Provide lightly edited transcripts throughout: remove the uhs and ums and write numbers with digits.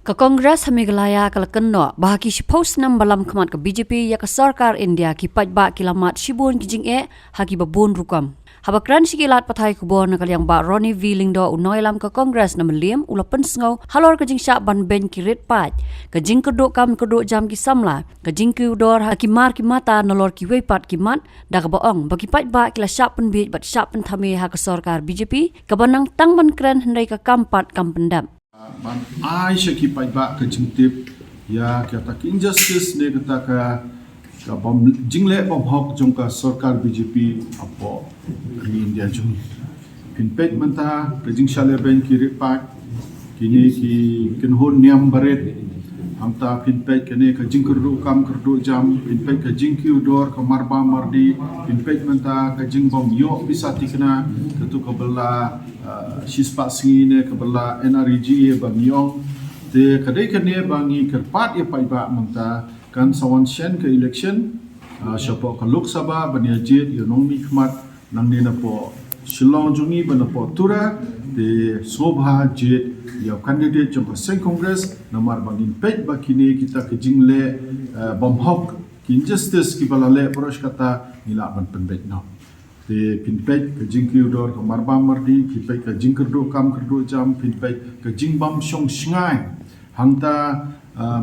Ke Kongres Meghalaya kalakeno bahagi post nam balam kemat ke BJP ya ke sarkar India ki paidbah kilamat shibun kijing hagi babun rukam. Habakran sikilat pathai kubon nakal yang ba Ronnie V Lingdo unoilam ke Kongres nam liam ulapan sengau halor kejing syak ban ben kirit pat kejing keduk kam keduk jam ki samla kejing kudor haki mar ki mata nalor ki wepat ki mat da ka baong bagi paidbah kila syak pen bit bat syak pen thame ha ke sarkar BJP kebanang tang ban kren hendai ke kampat kam pendam. Man ai shaki paidbah ke jingtip ya kata ki injustice ne kata ka bom jingle bom hok jong ka sarkar BJP apo ni India jong pin pet menta ke jing shale ben ki ripat kini ki kenhon niam baret amta pin pet kene ka jing kerdu kam kerdu jam pin pet ka jing ki udor ka marba mardi pin pet menta ka jing bom yo bisa tikna ketu ka bela shispa singine ka bela NRG bang yong te kadai kene bangi kerpat ya paidbah menta kan sawan shen ke election siapa ke Lok Sabha bania jet yo nong mi khmat nang ne na po Shillong jungi bana po tura de sobha jet yo candidate jong seng congress namar bangin pet bakini kita ke jingle bom hok injustice ki balale porosh kata nila ban penbet no de pinpet ke jingki udor ke marba mardi pinpet ke jingkerdo kam kerdo jam pinpet ke jingbam shong shngai hangta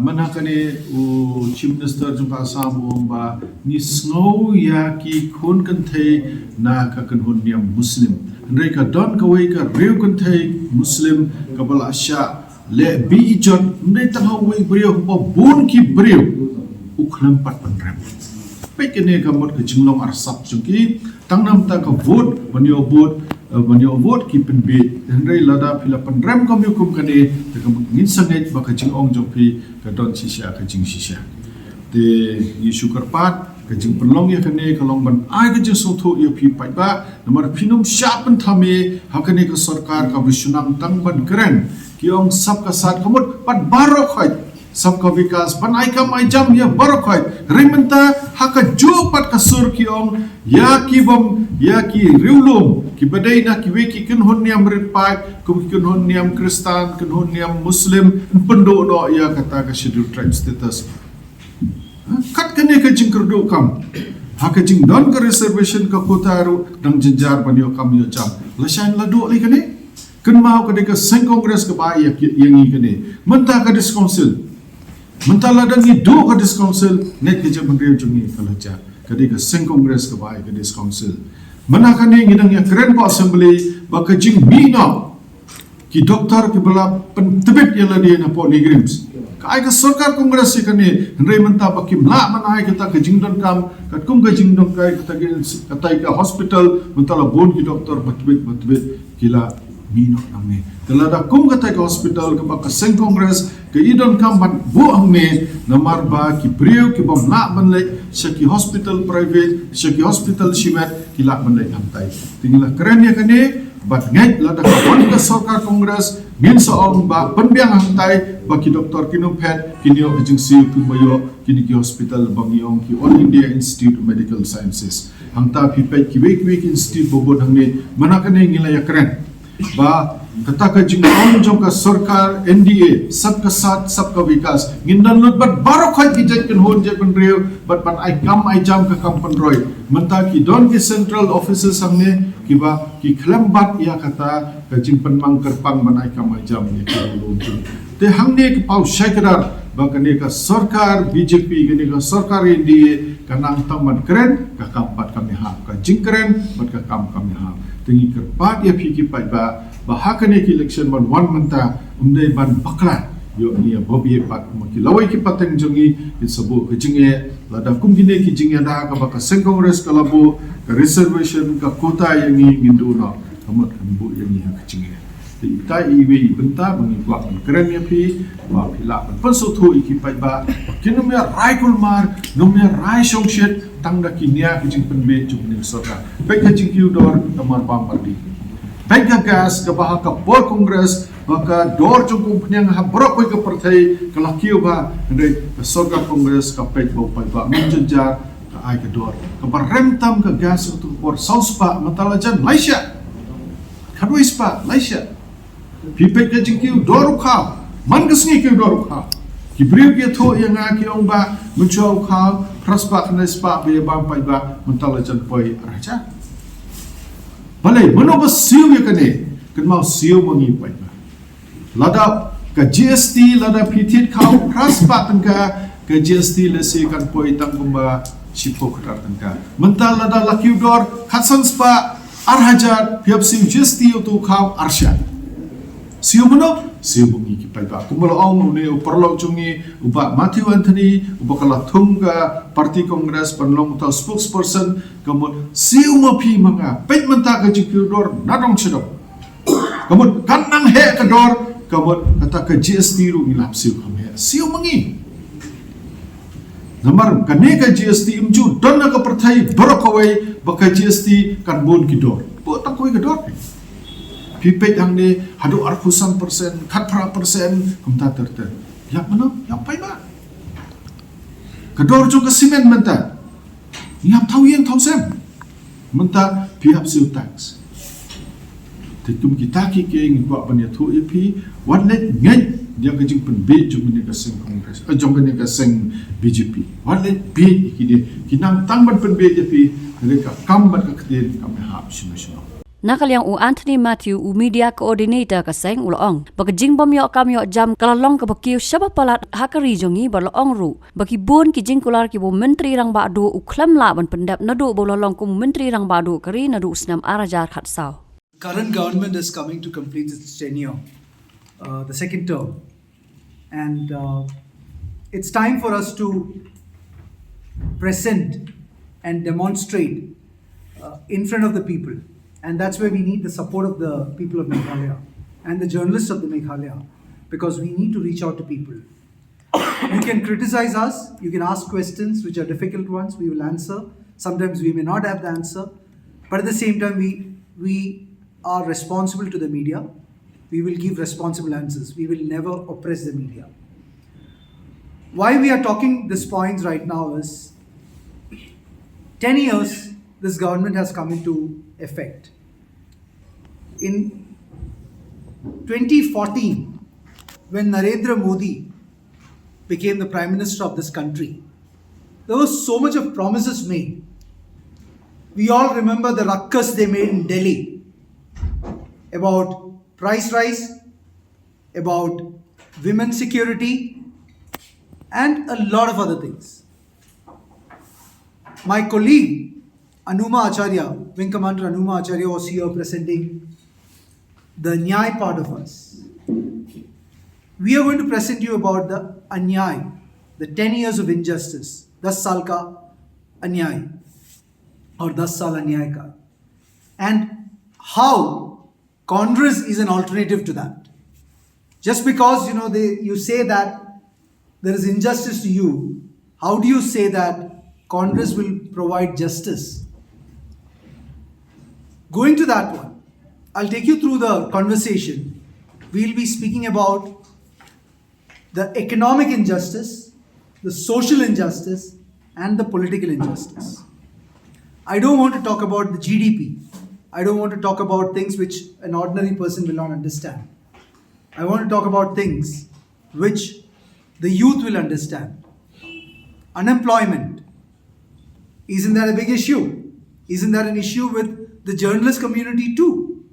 manakane u chief minister jungka sabu ba ni snow ya ki khun kan thei na ka kan hun niam muslim ndai ka don ka wei ka reu kan thei muslim ka bala sha le bi jon ndai ta ha wei brio ba bun ki brio u khlam pat pan ram pe ke ne ka mot ka jinglong ar sap chunki tangnam ta ka vote banyo vote ki pen be ndai lada phila pan ram kam yukum kane te kam ngin sanget ba ka jing ong jong phi ka don shisha ka jing shisha te yi shukar pat ka jing penlong ya kane ka long ban ai ka jing so tho yo phi pai ba namar phinum sha pan thame ha kane ka sarkar ka vishunam tang ban kren ki ong sab ka sat kamut pat baro khoi सबका विकास बनाई का माई जम या बरक है रिमंता हक जो पट का सुर की ओम या की बम या की रिवलुम की बदई ना की वे की किन्होंनियम रिपाय कुम किन्होंनियम क्रिस्तान किन्होंनियम मुस्लिम पंडो नो या कता का शेड्यूल ट्राइब स्टेटस कट कने का जिंकर दो कम हक जिंग डन का रिजर्वेशन का कोटा रो दंग जिंजार बनियो कम यो जम लशाइन लडो ले कने कनमाव कने का सेंग कांग्रेस का बा या यंगी कने मंता का डिस काउंसिल mentala dangi do ka dis council net ke jam rew jungi kalaja kadi ka seng congress ka bai ka dis council manakane ngidang ya kren pa assembly ba ka jing mina ki doctor ki bala pentebet yala dia na po negrims ka ai ka sarkar congress ka ne rei menta ba ki mla manai ka ta ka jing don kam ka kum ka jing don kai ka tai ka hospital mentala bon ki doctor batbet kila mina namne kalada kum ka tai ka hospital ka ba ka seng congress ke idon kam ban bu angne namar ba ki priu ki bom la ban le shaki hospital private shaki hospital shimet ki la ban le hamtai tingla keren ya kane bat ngai la da kon ka sarkar congress min so ong ba penbiang hamtai ba ki doktor kinu phet kinio agency tu bayo kini ki hospital bang yong ki all india institute of medical sciences hamta pi pet ki week institute bobon hangne manakane ngila ya keren ba kata ka jingong jong ka sarkar NDA sabka sath sabka vikas ngindan lut bat baro khai ki jet kan hon je pan reu bat pan ai kam ai jam ka kam pan roi menta ki don ki central offices samne ki ba ki khlam bat ya kata ka jing pan mang kerpang ban ai kam ai jam ni ka lo te hangne ki pau shaikadar ba kane ka sarkar BJP kane ka sarkar NDA kanang taman keren ka kam pat kami ha ka jing keren bat ka kam kami ha tingi kerpat ya phiki pai ba bahakane ki election ban one manta umdai ban bakla yo ni bobi pat ki lawai ki pateng jongi ki sabu ki jinge lada kum gine ki jinge da ka ba ka seng congress ka labo ka reservation ka kota yangi ngindu no kamot kambu yangi ha ki jinge ti ta iwe benta bangi kwa keren ya phi ba phila pan so tho ki pai ba kinu me rai kul mar no me rai shong shet tang da ki nia ki jing pen be chung ni soka pe ka jing ki dor kamar pam pardi Pega gas ke baha ka por congress maka dor chung kumpnyang ha brok ko ka parthai ka lakiu ba ndai sorga congress ka pej bo pai ba minjar ka ai ka dor ka barem tam ka gas tu por saus pa matala jan malaysia kadoi spa malaysia pipe ka jing ki dor kha man kasni ke dor kha ki brio ke tho yang a ki ong ba mun chau kha praspa khna spa be ba pai ba mun tala chan poi raja balai mano ba siu ye kane kan mau siu mangi pai ba lada ka GST lada pitit khau praspa tan ka GST le se kan poi tang kumba chipo khatar tan ka mental lada lakiu dor khatsan spa arhajar piap siu GST tu khau arsha siu mano siu mangi ki pai ba kumala ong ne uparlo chungi uba Matthew Anthony uba kala thunga party congress panlong ta spokesperson kamu siu ma phi manga pet menta ka chikiu dor nadong chidok kamu kanang he ka dor kamu kata ka GST ru ngilap siu kame siu mangi Namar kane ka GST imju don ka perthai borokawai baka GST kan bon ki dor po ta koi ka dor pipet yang ni hadu arpusan persen kat pra persen kumta terter yak mana yak pai ba ka dor ju ka simen menta yap thau yen thau sem menta pihap siu tax titum kita ki ke ngi kwa ban ya thu ep wan let ngai dia ka jing pen be ju ni ka seng congress jong ni ka seng BJP wan let be ki de kinang tang ban pen BJP re ka kam ban ka kten kam ha sino Nakaliang u Anthony Matthew u media coordinator ka seng ulong bagajing bamyo kamyo jam kalalong ka bakiu syaba palat hakari jongi balong ru bagi bon ki jing kular ki bo menteri rang ba do u khlam la ban pendap nadu bo lolong ku menteri rang ba do kari nadu snam arajar khatsau. Current government is coming to complete its tenure, the second term, and it's time for us to present and demonstrate in front of the people, and that's where we need the support of the people of Meghalaya and the journalists of the Meghalaya, because we need to reach out to people. You can criticize us, you can ask questions which are difficult ones, we will answer. Sometimes we may not have the answer, but at the same time we are responsible to the media. We will give responsible answers. We will never oppress the media. Why we are talking these points right now is 10 years this government has come into effect. In 2014, when Narendra Modi became the Prime Minister of this country, there was so much of promises made. We all remember the ruckus they made in Delhi about price rise, about women's security, and a lot of other things. My colleague, Anuma Acharya, Wing Commander Anuma Acharya, was here presenting the Nyay part of us. We are going to present you about the Anyay, the 10 years of injustice, 10 saal ka Anyay, or 10 saal Anyay ka, and how Congress is an alternative to that. Just because you say that there is injustice to you, how do you say that Congress will provide justice? Going to that one, I'll take you through the conversation. We'll be speaking about the economic injustice, the social injustice, and the political injustice. I don't want to talk about the GDP. I don't want to talk about things which an ordinary person will not understand. I want to talk about things which the youth will understand. Unemployment. Isn't that a big issue? Isn't that an issue with the journalist community too?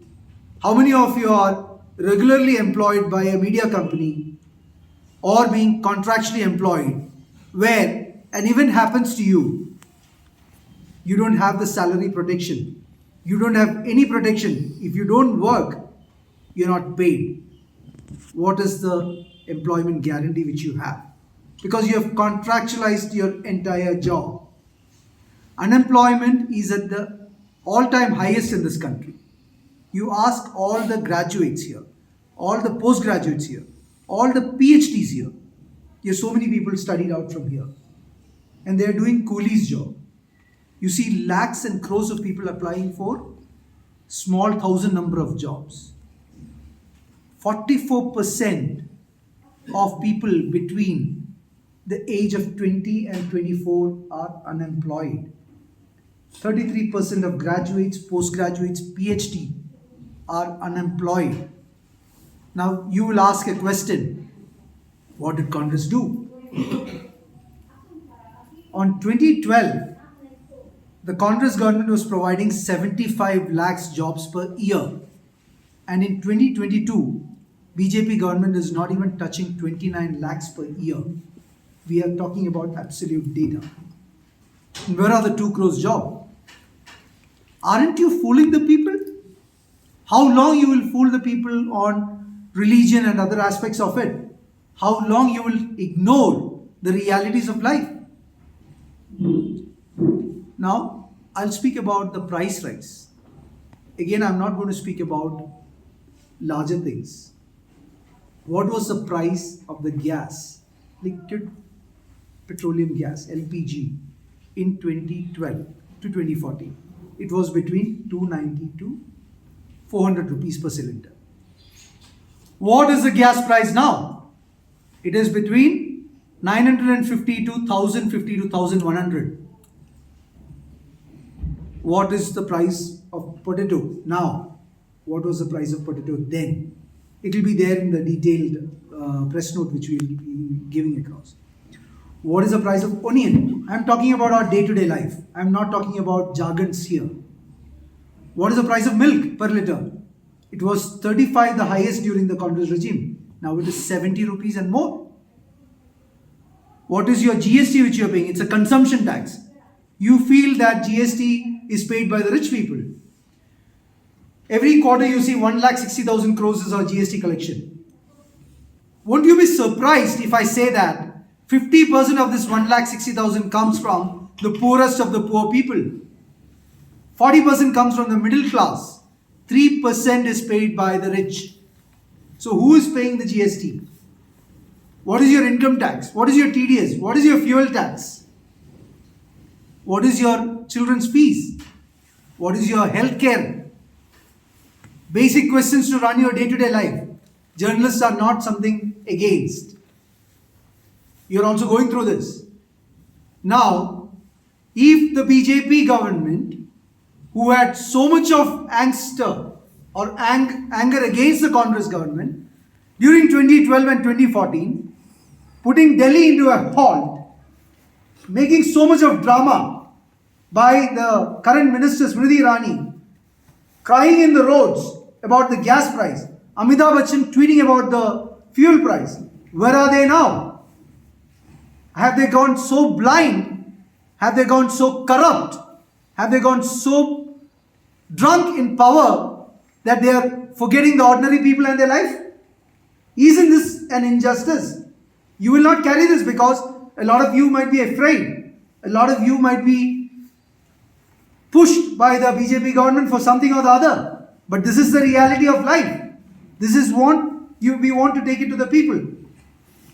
How many of you are regularly employed by a media company or being contractually employed where an event happens to you, you don't have the salary protection. You don't have any protection. If you don't work, you're not paid. What is the employment guarantee which you have? Because you have contractualized your entire job. Unemployment is at the all-time highest in this country. You ask all the graduates here, all the postgraduates here, all the PhDs here. There's so many people studied out from here. And they're doing coolies job. You see lakhs and crores of people applying for small 1,000 number of jobs. 44% of people between the age of 20 and 24 are unemployed. 33% of graduates, postgraduates, PhD are unemployed. Now you will ask a question, What did Congress do? On 2012, the Congress government was providing 75 lakhs jobs per year. And in 2022, BJP government is not even touching 29 lakhs per year. We are talking about absolute data. And where are the 2 crores jobs? Aren't you fooling the people? How long you will fool the people on religion and other aspects of it? How long you will ignore the realities of life? Now, I'll speak about the price rise. Again, I'm not going to speak about larger things. What was the price of the gas, liquid petroleum gas, LPG, in 2012 to 2014? It was between 290 to 400 rupees per cylinder. What is the gas price now? It is between 950 to 1050 to 1100. What is the price of potato now? What was the price of potato then? It will be there in the detailed press note which we will be giving across. What is the price of onion? I am talking about our day-to-day life. I am not talking about jargons here. What is the price of milk per liter? It was 35, the highest during the Congress regime. Now it is 70 rupees and more. What is your GST which you are paying? It's a consumption tax. You feel that GST is paid by the rich people. Every quarter you see 1,60,000 crores is our GST collection. Won't you be surprised if I say that 50% of this 1,60,000 comes from the poorest of the poor people? 40% comes from the middle class. 3% is paid by the rich. So who is paying the GST? What is your income tax? What is your TDS? What is your fuel tax? What is your children's fees? What is your health care? Basic questions to run your day-to-day life. Journalists are not something against. You're also going through this. Now, if the BJP government, who had so much of angst or anger against the Congress government, during 2012 and 2014, putting Delhi into a halt, making so much of drama by the current minister Smriti Irani, crying in the roads about the gas price, Amitabh Bachchan tweeting about the fuel price. Where are they now? Have they gone so blind? Have they gone so corrupt? Have they gone so drunk in power that they are forgetting the ordinary people and their life? Isn't this an injustice? You will not carry this because a lot of you might be afraid. A lot of you might be pushed by the BJP government for something or the other. But this is the reality of life. This is we want to take it to the people.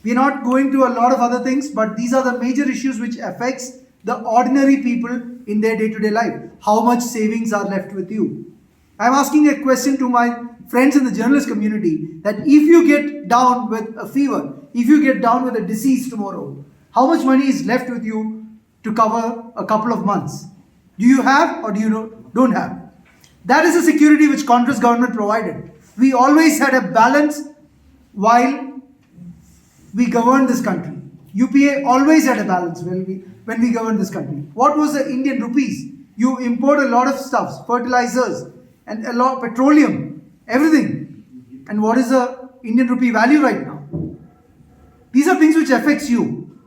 We are not going to a lot of other things, but these are the major issues which affects the ordinary people in their day-to-day life. How much savings are left with you? I am asking a question to my friends in the journalist community that if you get down with a fever, if you get down with a disease tomorrow, how much money is left with you to cover a couple of months? Do you have or do you don't have? That is a security which Congress government provided. We always had a balance while we governed this country. UPA always had a balance when we governed this country. What was the Indian rupees? You import a lot of stuffs, fertilizers, and a lot of petroleum, everything. And what is the Indian rupee value right now? These are things which affects you.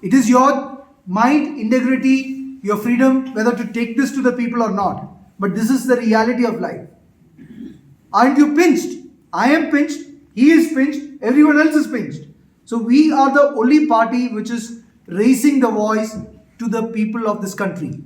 It is your mind, integrity, your freedom, whether to take this to the people or not. But this is the reality of life. Aren't you pinched? I am pinched. He is pinched. Everyone else is pinched. So we are the only party which is raising the voice to the people of this country.